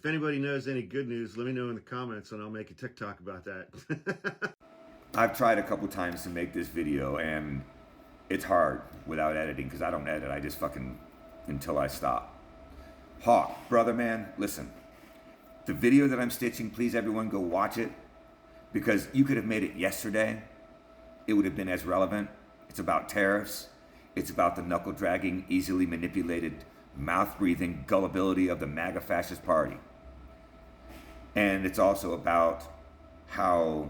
If anybody knows any good news, let me know in the comments and I'll make a TikTok about that. I've tried a couple times to make this video and it's hard without editing because I don't edit. I just fucking until I stop. Hawk, brother man, listen. The video that I'm stitching, please everyone go watch it because you could have made it yesterday. It would have been as relevant. It's about tariffs. It's about the knuckle dragging, easily manipulated, mouth breathing gullibility of the MAGA fascist party. And it's also about how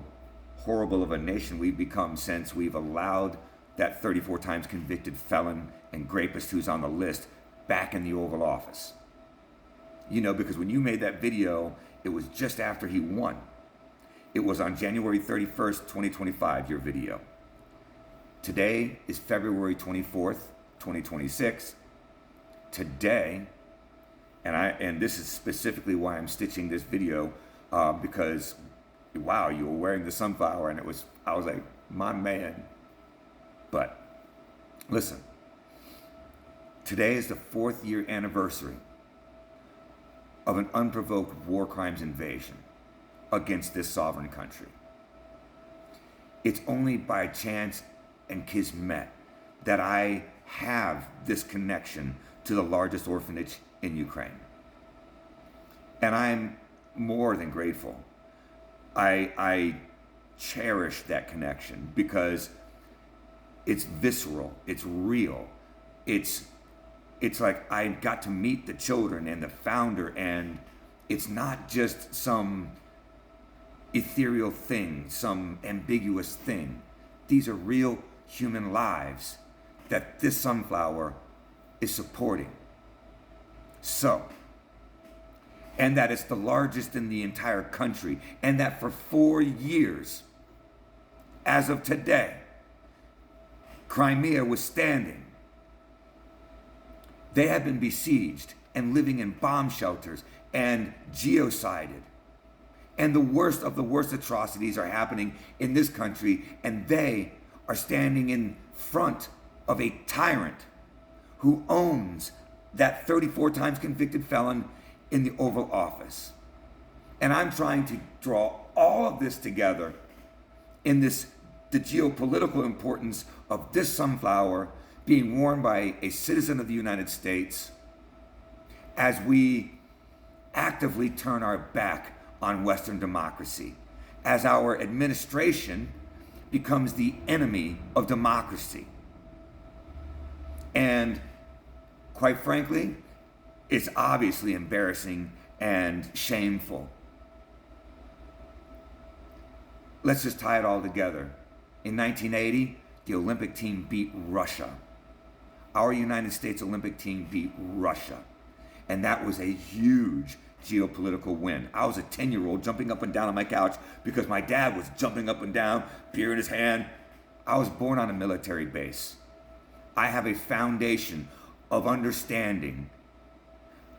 horrible of a nation we've become since we've allowed that 34 times convicted felon and rapist who's on the list back in the Oval Office. You know, because when you made that video, it was just after he won. It was on January 31st, 2025, your video. Today is February 24th, 2026. Today, and this is specifically why I'm stitching this video, because wow, you were wearing the sunflower and I was like, my man. But listen, today is the 4th year anniversary of an unprovoked war crimes invasion against this sovereign country. It's only by chance and kismet that I have this connection to the largest orphanage in Ukraine. And I'm more than grateful. I cherish that connection because it's visceral, it's real. It's like I got to meet the children and the founder, and it's not just some ethereal thing, some ambiguous thing. These are real human lives that this sunflower is supporting. So, and that it's the largest in the entire country, and that for 4 years, as of today, Crimea was standing. They have been besieged and living in bomb shelters and genocided. And the worst of the worst atrocities are happening in this country, and they are standing in front of a tyrant who owns that 34 times convicted felon in the Oval Office. And I'm trying to draw all of this together in the geopolitical importance of this sunflower being worn by a citizen of the United States as we actively turn our back on Western democracy, as our administration becomes the enemy of democracy. And quite frankly, it's obviously embarrassing and shameful. Let's just tie it all together. In 1980, the Olympic team beat Russia. Our United States Olympic team beat Russia. And that was a huge geopolitical win. I was a 10-year-old jumping up and down on my couch because my dad was jumping up and down, beer in his hand. I was born on a military base. I have a foundation of understanding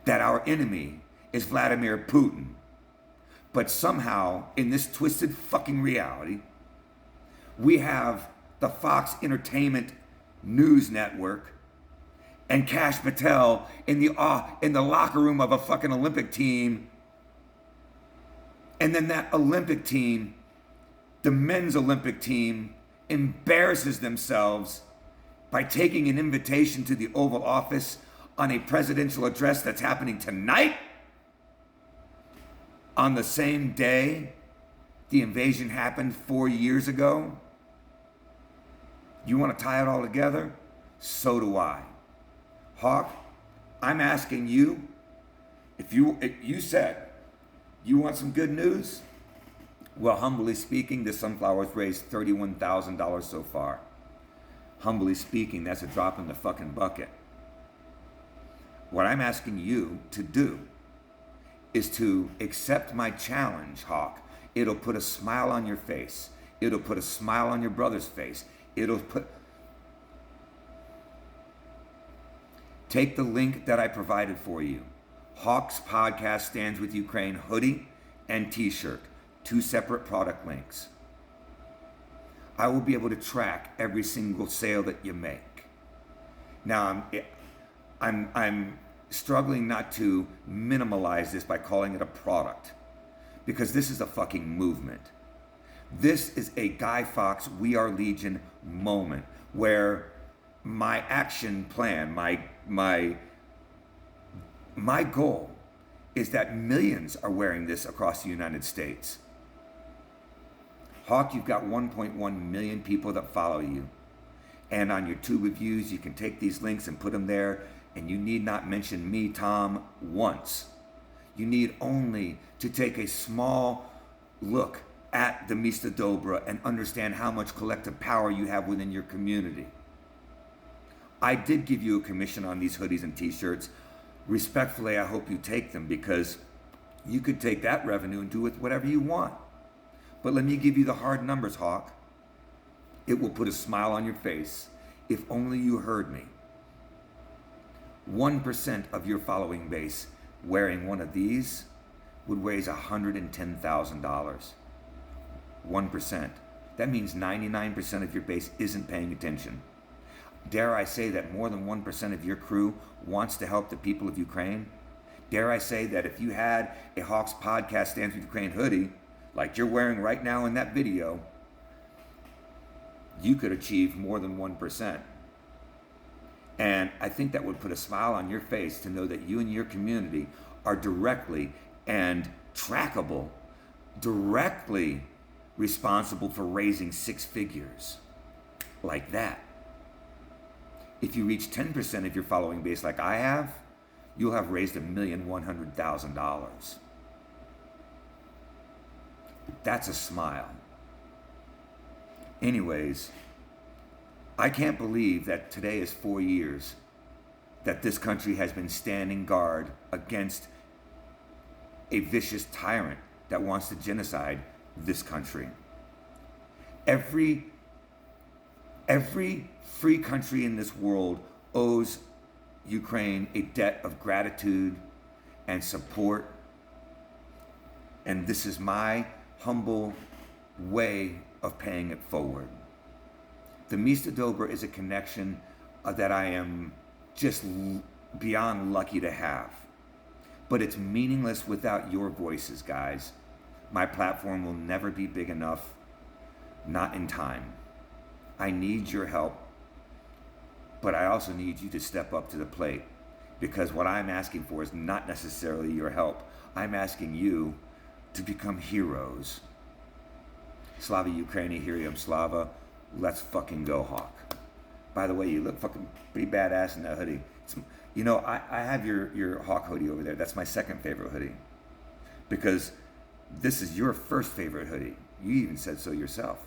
that our enemy is Vladimir Putin. But somehow, in this twisted fucking reality, we have the Fox Entertainment News Network and Kash Patel in the locker room of a fucking Olympic team. And then that Olympic team, the men's Olympic team, embarrasses themselves by taking an invitation to the Oval Office on a presidential address that's happening tonight, on the same day the invasion happened 4 years ago. You want to tie it all together? So do I. Hawk, I'm asking you, if you said you want some good news, well, humbly speaking, this sunflower's raised $31,000 so far. Humbly speaking, that's a drop in the fucking bucket. What I'm asking you to do is to accept my challenge, Hawk. It'll put a smile on your face. It'll put a smile on your brother's face. Take the link that I provided for you. Hawk's Podcast Stands With Ukraine hoodie and t-shirt. 2 separate product links. I will be able to track every single sale that you make. Now, I'm struggling not to minimalize this by calling it a product, because this is a fucking movement. This is a Guy Fawkes We Are Legion moment where my action plan, my goal is that millions are wearing this across the United States. Hawk, you've got 1.1 million people that follow you. And on your 2 reviews, you can take these links and put them there, and you need not mention me, Tom, once. You need only to take a small look at the Mista Dobra and understand how much collective power you have within your community. I did give you a commission on these hoodies and t-shirts. Respectfully, I hope you take them, because you could take that revenue and do with whatever you want. But let me give you the hard numbers, Hawk. It will put a smile on your face if only you heard me. 1% of your following base wearing one of these would raise $110,000. 1%. That means 99% of your base isn't paying attention. Dare I say that more than 1% of your crew wants to help the people of Ukraine? Dare I say that if you had a Hawks Podcast Stands with Ukraine hoodie, like you're wearing right now in that video, you could achieve more than 1%. And I think that would put a smile on your face to know that you and your community are directly and trackable, directly responsible for raising 6 figures like that. If you reach 10% of your following base like I have, you'll have raised $1,100,000. That's a smile. Anyways, I can't believe that today is 4 years that this country has been standing guard against a vicious tyrant that wants to genocide this country. Every free country in this world owes Ukraine a debt of gratitude and support. And this is my humble way of paying it forward. The Mista Dobra is a connection that I am just beyond lucky to have. But it's meaningless without your voices, guys. My platform will never be big enough, not in time. I need your help, but I also need you to step up to the plate, because what I'm asking for is not necessarily your help. I'm asking you to become heroes. Slava Ukraini, Herium Slava. Let's fucking go, Hawk. By the way, you look fucking pretty badass in that hoodie. You know, I have your Hawk hoodie over there. That's my second favorite hoodie, because this is your first favorite hoodie. You even said so yourself.